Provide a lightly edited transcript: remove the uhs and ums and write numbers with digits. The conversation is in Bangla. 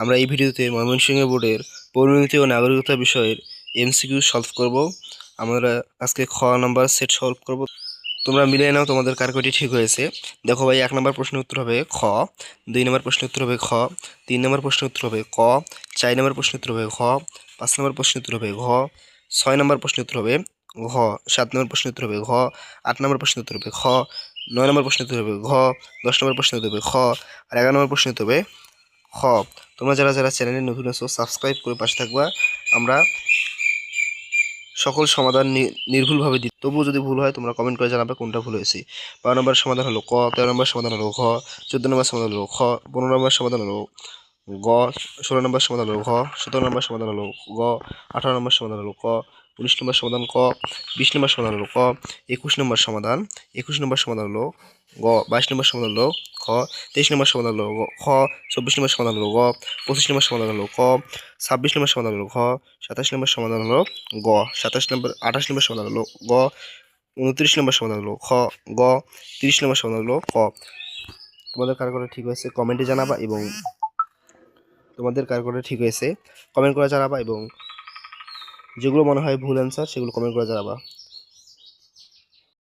আমরা এই ভিডিওতে ময়মনসিংহ বোর্ডের পরিণতি ও নাগরিকতা বিষয়ের এমসিকিউ সলভ করব। আমরা আজকে খ নাম্বার সেট সলভ করব। তোমরা মিলিয়ে নাও তোমাদের কার কয়টি ঠিক হয়েছে। দেখো ভাই, 1 নম্বর প্রশ্নের উত্তর হবে খ, 2 নম্বর প্রশ্নের উত্তর হবে খ, 3 নম্বর প্রশ্নের উত্তর হবে ক, 4 নম্বর প্রশ্নের উত্তর হবে ঘ, 5 নম্বর প্রশ্নের উত্তর হবে ঘ, 6 নম্বর প্রশ্নের উত্তর হবে ঘ, 7 নম্বর প্রশ্নের উত্তর হবে ঘ, 8 নম্বর প্রশ্নের উত্তর হবে খ, 9 নম্বর প্রশ্নের উত্তর হবে ঘ, 10 নম্বর প্রশ্নের উত্তর হবে খ, আর 11 নম্বর প্রশ্নের উত্তর হবে খ। তোমরা যারা যারা চ্যানেলে নতুন আছো সাবস্ক্রাইব করে পাশে থাকবা। আমরা সকল সমাধান নির্ভুলভাবে দিই, তবুও যদি ভুল হয় তোমরা কমেন্ট করে জানাবে কোনটা ভুল হয়েছে। 12 নম্বর সমাধান হলো ক, 13 নম্বর সমাধান হলো ঘ, 14 নম্বর সমাধান হলো খ, 15 নম্বর সমাধান হলো গ, 16 নম্বর সমাধান হলো ঘ, 17 নম্বর সমাধান হলো গ, 18 নম্বর সমাধান হলো ক, 19 নম্বর সমাধান ক, 20 নম্বর সমাধান হলো ক, 21 নম্বর সমাধান, 21 নম্বর সমাধান হলো গ, 22 নম্বর সমাধান হলো খ, 23 নম্বর সমাধান হলো খ, 24 নম্বর সমাধান হলো গ, 25 নম্বর সমাধান হলো খ, 26 নম্বর সমাধান হলো ঘ, 27 নম্বর সমাধান হলো গ, 28 নম্বর সমাধান হলো গ, 29 নম্বর সমাধান হলো খ, গ, 30 নম্বর সমাধান হলো ক। তোমাদের কার করে ঠিক হয়েছে কমেন্টে জানাবা, এবং তোমাদের কার করে ঠিক হয়েছে কমেন্ট করে জানাবা, এবং যেগুলো মনে হয় ভুল অ্যান্সার সেগুলো কমেন্ট করে জানাবা।